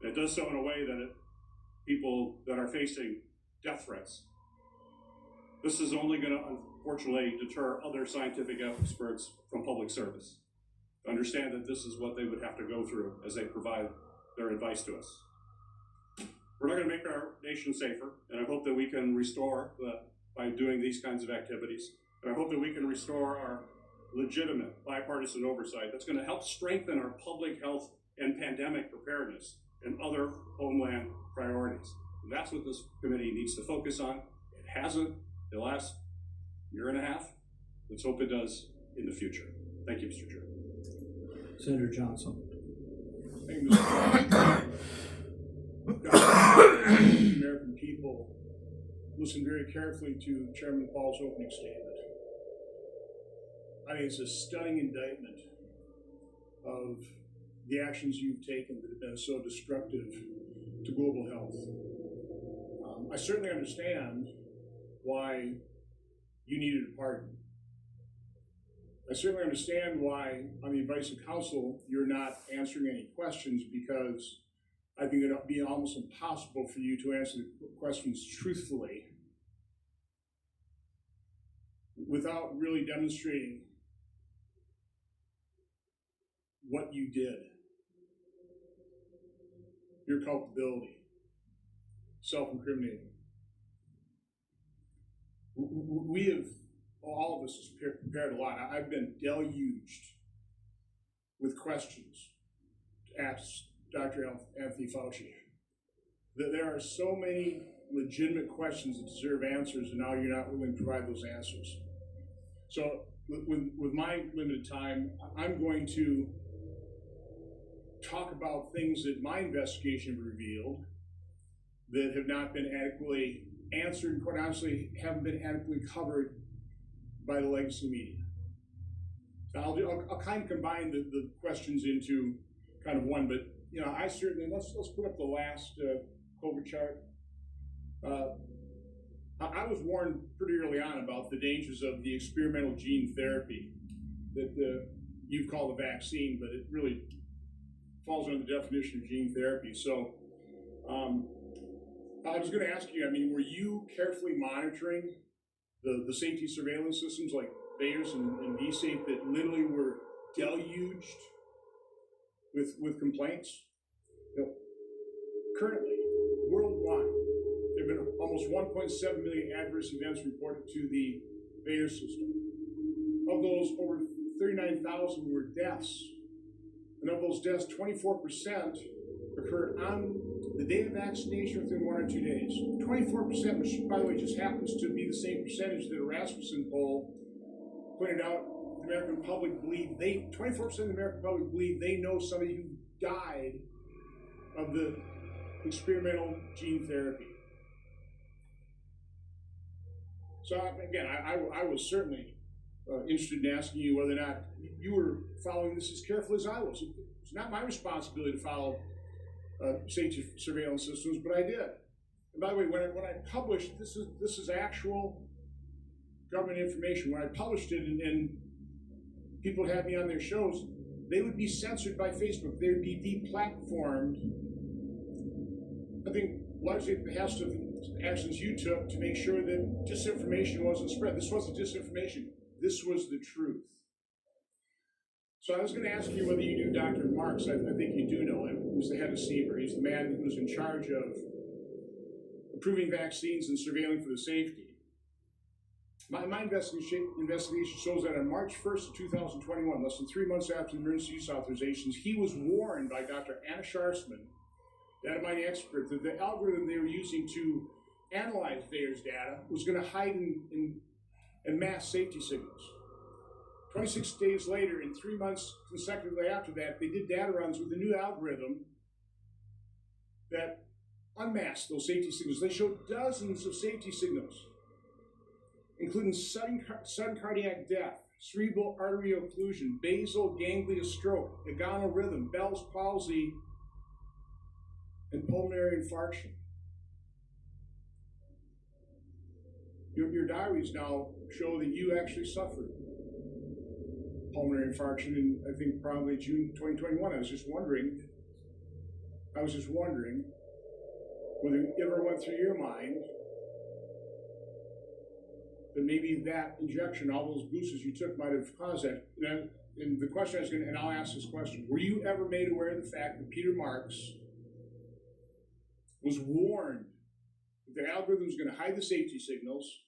And it does so in a way that people that are facing death threats. This is only going to unfortunately deter other scientific experts from public service. Understand that this is what they would have to go through as they provide their advice to us. We're not going to make our nation safer, and I hope that we can restore, by doing these kinds of activities, and I hope that we can restore our legitimate bipartisan oversight that's going to help strengthen our public health and pandemic preparedness and other homeland priorities. And that's what this committee needs to focus on. It hasn't the last year and a half. Let's hope it does in the future. Thank you, Mr. Chair. Senator Johnson. Thank you, Mr. President. The American people listen very carefully to Chairman Paul's opening statement. I think it's a stunning indictment of the actions you've taken that have been so destructive to global health. I certainly understand why you needed a pardon. I certainly understand why, on the advice of counsel, you're not answering any questions, because I think it would be almost impossible for you to answer the questions truthfully without really demonstrating what you did, your culpability, self-incriminating. We have, all of us, has prepared a lot. I've been deluged with questions to ask Dr. Anthony Fauci. There are so many legitimate questions that deserve answers, and now you're not willing to provide those answers. So with my limited time, I'm going to talk about things that my investigation revealed that have not been adequately answered, and quite honestly, haven't been adequately covered by the legacy media. I'll kind of combine the questions into kind of one, but you know, I certainly, let's put up the last COVID chart. I was warned pretty early on about the dangers of the experimental gene therapy that you call the vaccine, but it really falls under the definition of gene therapy. So I was going to ask you, I mean, were you carefully monitoring the safety surveillance systems like Bayer's and V-Safe that literally were deluged with complaints? You know, currently, worldwide, there have been almost 1.7 million adverse events reported to the Bayer system. Of those, over 39,000 were deaths. And of those deaths, 24% occurred on the day of vaccination within 1 or 2 days. 24%, which, by the way, just happens to be the same percentage that a Rasmussen poll pointed out. The American public believe 24% of the American public believe they know somebody who died of the experimental gene therapy. So again, I was certainly interested in asking you whether or not you were following this as carefully as I was. It's not my responsibility to follow safety surveillance systems, but I did. And by the way, when I published, this is actual government information, when I published it and people had me on their shows, they would be censored by Facebook. They would be deplatformed. I think largely at the behest of actions you took to make sure that disinformation wasn't spread. This wasn't disinformation. This was the truth. So I was going to ask you whether you knew Dr. Marks. I think you do know him. He was the head of CBER. He's the man who was in charge of approving vaccines and surveilling for the safety. My investigation shows that on March 1st of 2021, less than 3 months after the emergency use authorizations, he was warned by Dr. Anna Scharsman, data mining expert, that the algorithm they were using to analyze VAERS data was going to hide in mass safety signals. 26 days later, and 3 months consecutively after that, they did data runs with a new algorithm that unmasked those safety signals. They showed dozens of safety signals, including sudden cardiac death, cerebral artery occlusion, basal ganglia stroke, vagal rhythm, Bell's palsy, and pulmonary infarction. Your diaries now show that you actually suffered pulmonary infarction in, I think, probably June 2021. I was just wondering whether it ever went through your mind that maybe that injection, all those boosters you took, might have caused that. And the question I was going to, and I'll ask this question: were you ever made aware of the fact that Peter Marks was warned that the algorithm was going to hide the safety signals?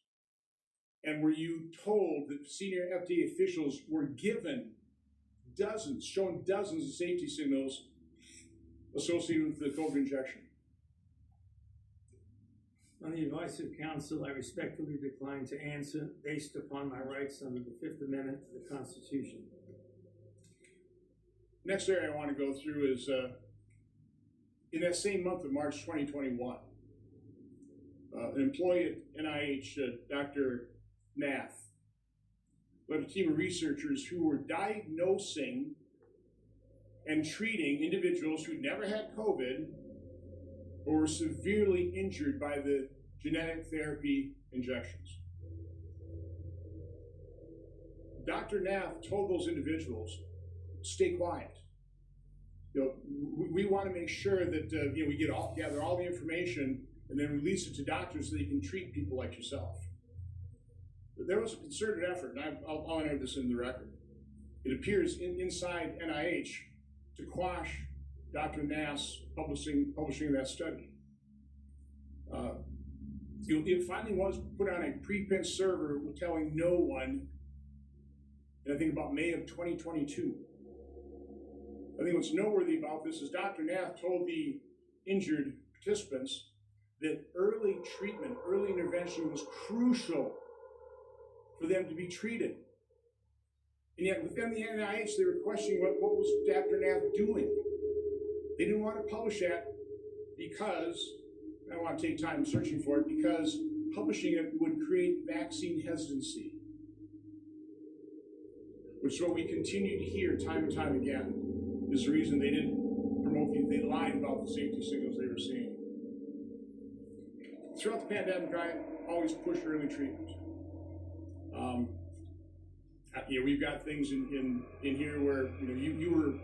And were you told that senior FDA officials were given shown dozens of safety signals associated with the COVID injection? On the advice of counsel, I respectfully decline to answer based upon my rights under the Fifth Amendment to the Constitution. Next area I want to go through is in that same month of March 2021, an employee at NIH, Dr. Nath, led a team of researchers who were diagnosing and treating individuals who never had COVID or were severely injured by the genetic therapy injections. Dr. Nath told those individuals, stay quiet. We want to make sure that we gather all the information and then release it to doctors so they can treat people like yourself. There was a concerted effort, and I'll enter this in the record. It appears inside NIH to quash Dr. Nass publishing that study. It finally was put on a preprint server telling no one, and I think about May of 2022. I think what's noteworthy about this is Dr. Nath told the injured participants that early treatment, early intervention was crucial for them to be treated. And yet within the NIH, they were questioning what was Dr. Nath doing. They didn't want to publish that because, I don't want to take time searching for it, because publishing it would create vaccine hesitancy, which is what we continue to hear time and time again, is the reason they didn't promote they lied about the safety signals they were seeing. Throughout the pandemic, I always pushed early treatment. We've got things in here where you were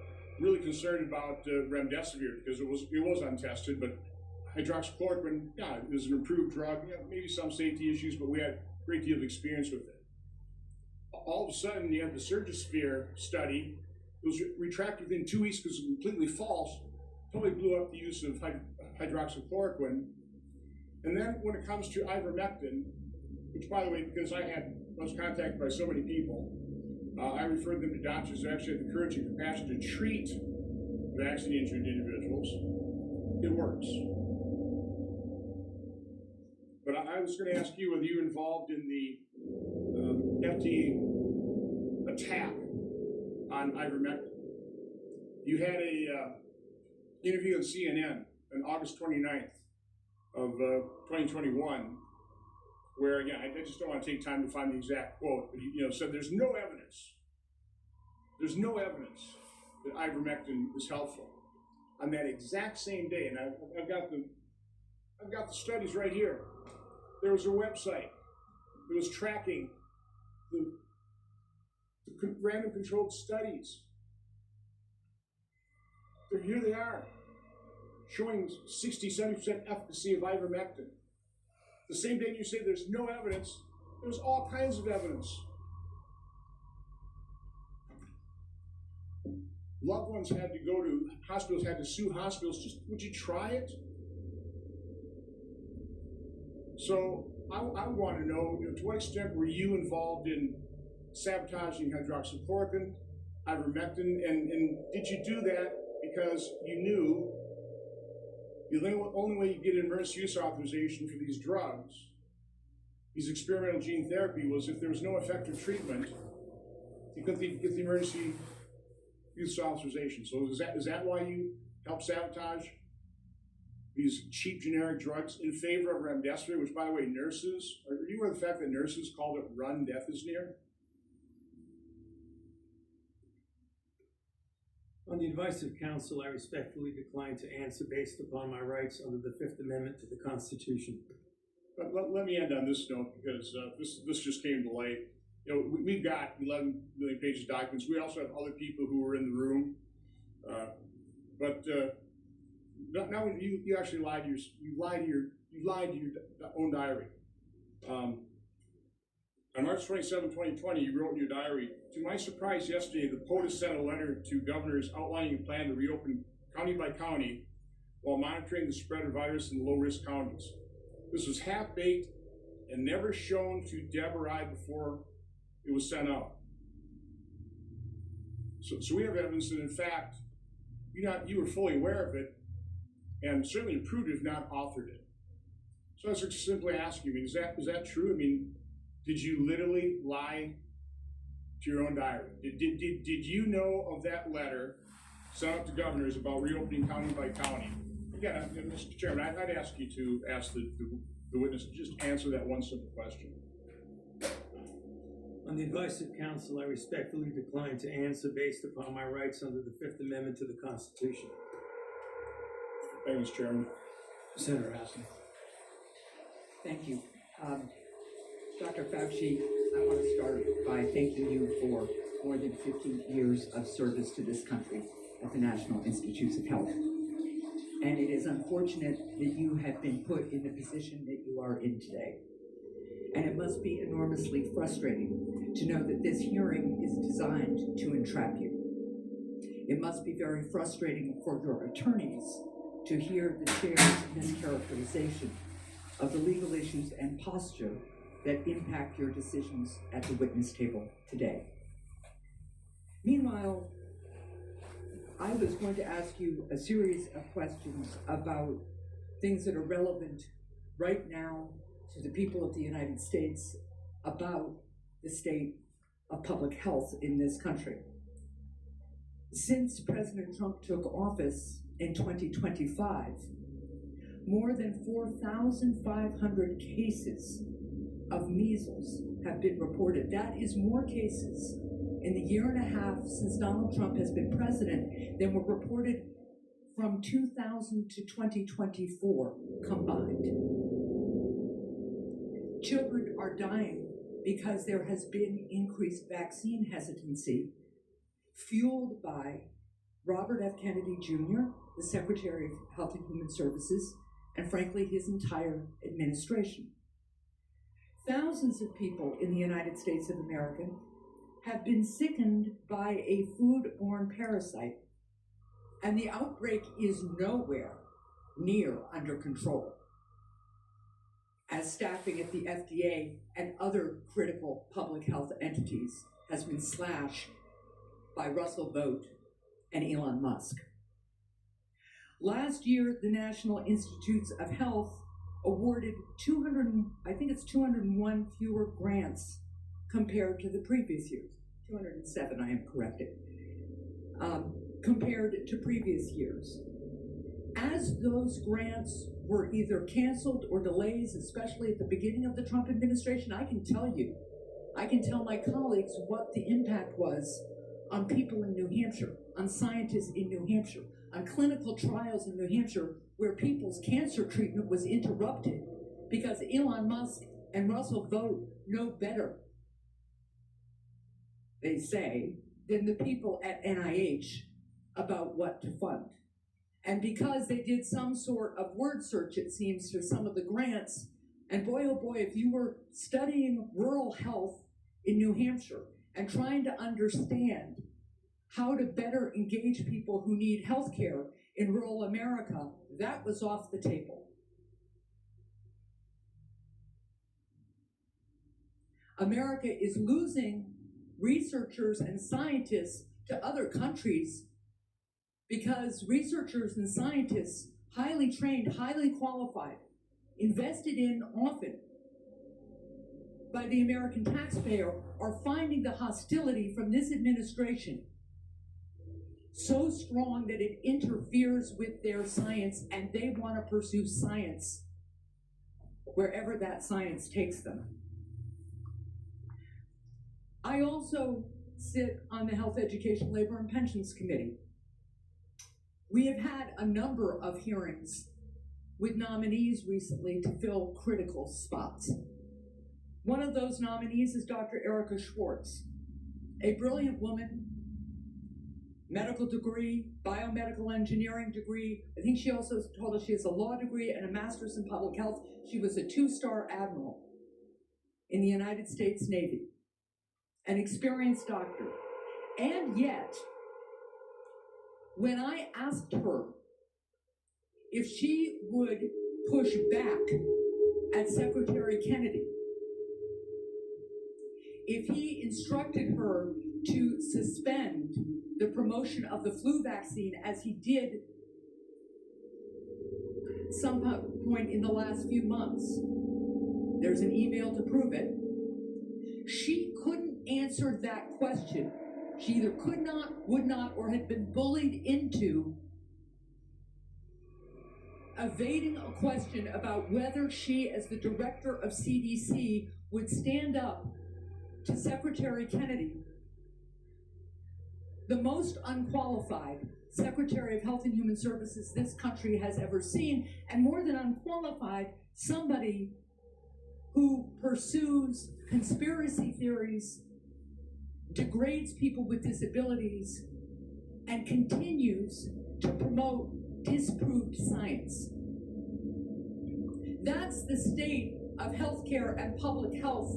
really concerned about remdesivir because it was untested, but hydroxychloroquine, it was an approved drug. Maybe some safety issues, but we had a great deal of experience with it. All of a sudden, you had the Surgisphere study. It was retracted within 2 weeks because it was completely false. Totally blew up the use of hydroxychloroquine. And then when it comes to ivermectin, which, by the way, because I was contacted by so many people, I referred them to doctors who actually had the courage and compassion to treat vaccine-injured individuals. It works. But I was going to ask you whether you were involved in the FDA attack on ivermectin. You had a interview on CNN on August 29th of 2021, where, again, I just don't want to take time to find the exact quote, but said there's no evidence that ivermectin is helpful. On that exact same day, and I've got the studies right here. There was a website that was tracking random controlled studies. Here they are, showing 60-70% efficacy of ivermectin. The same day you say there's no evidence, there's all kinds of evidence. Loved ones had to go to hospitals, had to sue hospitals. Just, would you try it? So I want to know, to what extent were you involved in sabotaging hydroxychloroquine, ivermectin, and did you do that because you knew the only way you get emergency use authorization for these drugs, these experimental gene therapy, was if there was no effective treatment, you couldn't get the emergency use authorization. So is that why you helped sabotage these cheap generic drugs in favor of remdesivir, which, by the way, nurses, are you aware of the fact that nurses called it "run, death is near"? On the advice of counsel, I respectfully decline to answer based upon my rights under the Fifth Amendment to the Constitution. But let me end on this note, because this just came to light. We've got 11 million pages of documents. We also have other people who were in the room. Now you actually lied to your own diary. On March 27, 2020, you wrote in your diary, "To my surprise yesterday, the POTUS sent a letter to governors outlining a plan to reopen county by county while monitoring the spread of virus in low-risk counties. This was half-baked and never shown to Deb or I before it was sent out." So we have evidence that, in fact, you were fully aware of it and certainly approved it, if not authored it. So I was just simply asking you, is that true? I mean, did you literally lie to your own diary? Did you know of that letter sent out to governors about reopening county by county? Again, Mr. Chairman, I'd ask you to ask the witness to just answer that one simple question. On the advice of counsel, I respectfully decline to answer based upon my rights under the Fifth Amendment to the Constitution. Thank you, Mr. Chairman. Senator Haslund. Thank you. Dr. Fauci, I want to start by thanking you for more than 50 years of service to this country at the National Institutes of Health. And it is unfortunate that you have been put in the position that you are in today. And it must be enormously frustrating to know that this hearing is designed to entrap you. It must be very frustrating for your attorneys to hear the chair's mischaracterization of the legal issues and posture that impact your decisions at the witness table today. Meanwhile, I was going to ask you a series of questions about things that are relevant right now to the people of the United States about the state of public health in this country. Since President Trump took office in 2025, more than 4,500 cases of measles have been reported. That is more cases in the year and a half since Donald Trump has been president than were reported from 2000 to 2024 combined. Children are dying because there has been increased vaccine hesitancy, fueled by Robert F. Kennedy Jr., the Secretary of Health and Human Services, and frankly, his entire administration. Thousands of people in the United States of America have been sickened by a foodborne parasite, and the outbreak is nowhere near under control, as staffing at the FDA and other critical public health entities has been slashed by Russell Vought and Elon Musk. Last year, the National Institutes of Health awarded 201 fewer grants compared to the previous years. 207, I am corrected, compared to previous years. As those grants were either canceled or delays, especially at the beginning of the Trump administration, I can tell my colleagues what the impact was on people in New Hampshire, on scientists in New Hampshire, on clinical trials in New Hampshire, where people's cancer treatment was interrupted because Elon Musk and Russell Vought know better they say, than the people at NIH about what to fund. And because they did some sort of word search, it seems, for some of the grants, and boy, oh boy, if you were studying rural health in New Hampshire and trying to understand how to better engage people who need health care in rural America, that was off the table. America is losing researchers and scientists to other countries because researchers and scientists, highly trained, highly qualified, invested in often by the American taxpayer, are finding the hostility from this administration so strong that it interferes with their science, and they want to pursue science wherever that science takes them. I also sit on the Health, Education, Labor, and Pensions Committee. We have had a number of hearings with nominees recently to fill critical spots. One of those nominees is Dr. Erica Schwartz, a brilliant woman, medical degree, biomedical engineering degree. I think she also told us she has a law degree and a master's in public health. She was a 2-star admiral in the United States Navy, an experienced doctor. And yet, when I asked her if she would push back at Secretary Kennedy, if he instructed her to suspend the promotion of the flu vaccine as he did some point in the last few months, there's an email to prove it, she couldn't answer that question. She either could not, would not, or had been bullied into evading a question about whether she, as the director of CDC, would stand up to Secretary Kennedy, the most unqualified Secretary of Health and Human Services this country has ever seen, and more than unqualified, somebody who pursues conspiracy theories, degrades people with disabilities, and continues to promote disproved science. That's the state of healthcare and public health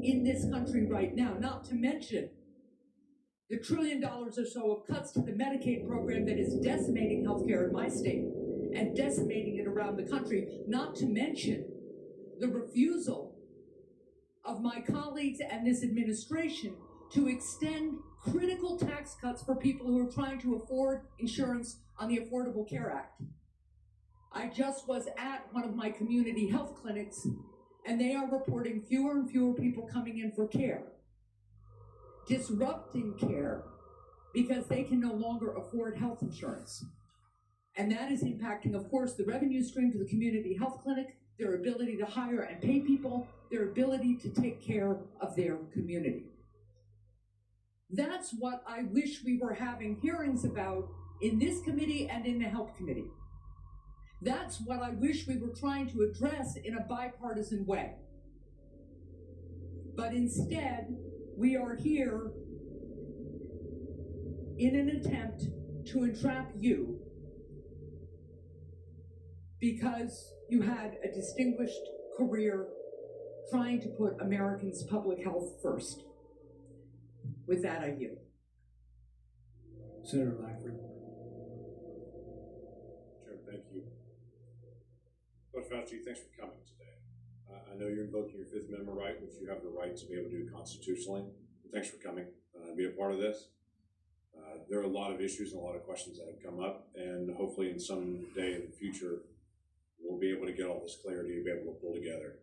in this country right now, not to mention the $1 trillion or so of cuts to the Medicaid program that is decimating healthcare in my state and decimating it around the country, not to mention the refusal of my colleagues and this administration to extend critical tax cuts for people who are trying to afford insurance on the Affordable Care Act. I just was at one of my community health clinics, and they are reporting fewer and fewer people coming in for care, disrupting care because they can no longer afford health insurance. And that is impacting, of course, the revenue stream to the community health clinic, their ability to hire and pay people, their ability to take care of their community. That's what I wish we were having hearings about in this committee and in the Health Committee. That's what I wish we were trying to address in a bipartisan way. But instead, we are here in an attempt to entrap you because you had a distinguished career trying to put Americans' public health first. With that, I yield. Senator Lankford. Chair, thank you. Dr. Fauci, thanks for coming today. I know you're invoking your Fifth Amendment right, which you have the right to be able to do constitutionally. Thanks for coming, be a part of this. There are a lot of issues and a lot of questions that have come up, and hopefully in some day in the future, we'll be able to get all this clarity and be able to pull together.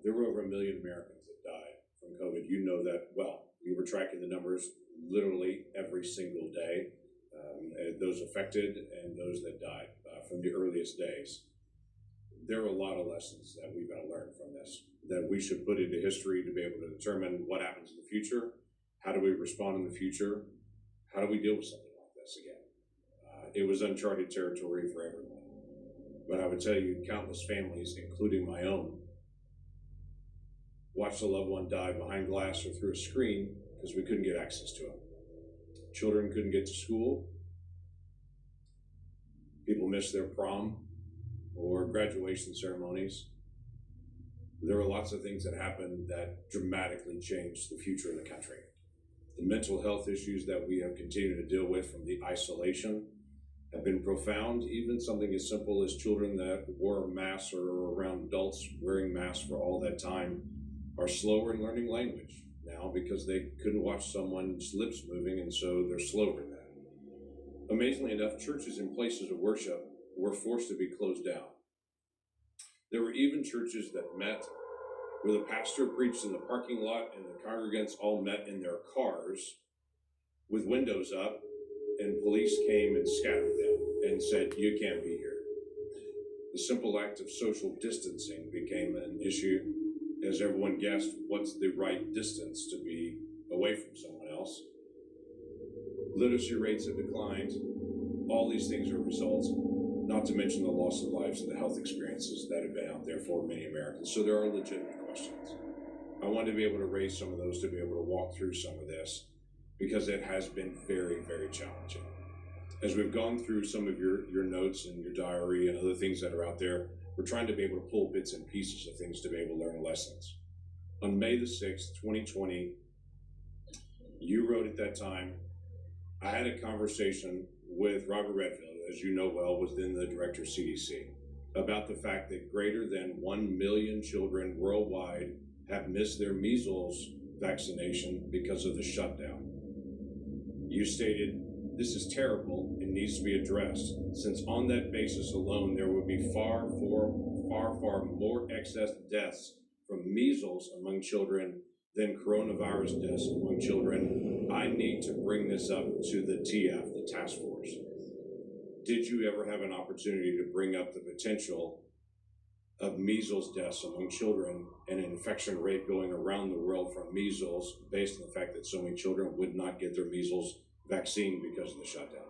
There were over 1 million Americans that died from COVID. You know that well. We were tracking the numbers literally every single day, those affected and those that died from the earliest days. There are a lot of lessons that we've got to learn from this, that we should put into history to be able to determine what happens in the future, how do we respond in the future, how do we deal with something like this again. It was uncharted territory for everyone. But I would tell you, countless families, including my own, watched a loved one die behind glass or through a screen because we couldn't get access to them. Children couldn't get to school. People missed their prom or graduation ceremonies. There were lots of things that happened that dramatically changed the future of the country. The mental health issues that we have continued to deal with from the isolation have been profound. Even something as simple as children that wore masks or are around adults wearing masks for all that time are slower in learning language now because they couldn't watch someone's lips moving, and so they're slower in that. Amazingly enough, churches and places of worship were forced to be closed down. There were even churches that met where the pastor preached in the parking lot and the congregants all met in their cars with windows up, and police came and scattered them and said, "You can't be here." The simple act of social distancing became an issue as everyone guessed what's the right distance to be away from someone else. Literacy rates have declined. All these things are results, not to mention the loss of lives and the health experiences that have been out there for many Americans. So there are legitimate questions. I wanted to be able to raise some of those, to be able to walk through some of this, because it has been very, very challenging. As we've gone through some of your notes and your diary and other things that are out there, we're trying to be able to pull bits and pieces of things to be able to learn lessons. On May the 6th, 2020, you wrote at that time, I had a conversation with Robert Redfield, as you know well, was then the director of CDC, about the fact that greater than 1 million children worldwide have missed their measles vaccination because of the shutdown. You stated, this is terrible and needs to be addressed, since on that basis alone, there would be far more excess deaths from measles among children than coronavirus deaths among children. I need to bring this up to the TF, the task force. Did you ever have an opportunity to bring up the potential of measles deaths among children and an infection rate going around the world from measles based on the fact that so many children would not get their measles vaccine because of the shutdown?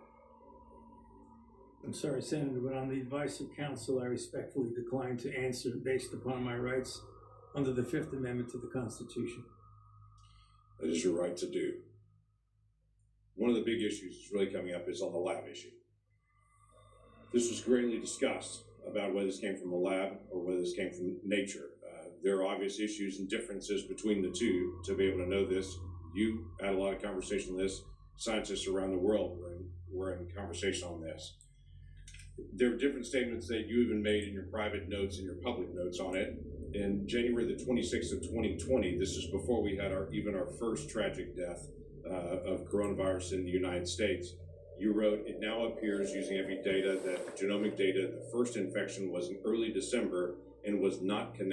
I'm sorry, Senator, but on the advice of counsel, I respectfully decline to answer based upon my rights under the Fifth Amendment to the Constitution. That is your right to do. One of the big issues that's really coming up is on the lab issue. This was greatly discussed about whether this came from a lab or whether this came from nature. There are obvious issues and differences between the two to be able to know this. You had a lot of conversation on this. Scientists around the world were in conversation on this. There are different statements that you even made in your private notes and your public notes on it. In January the 26th of 2020, this is before we had our first tragic death of coronavirus in the United States. You wrote, it now appears using every data that genomic data, the first infection was in early December and was not connected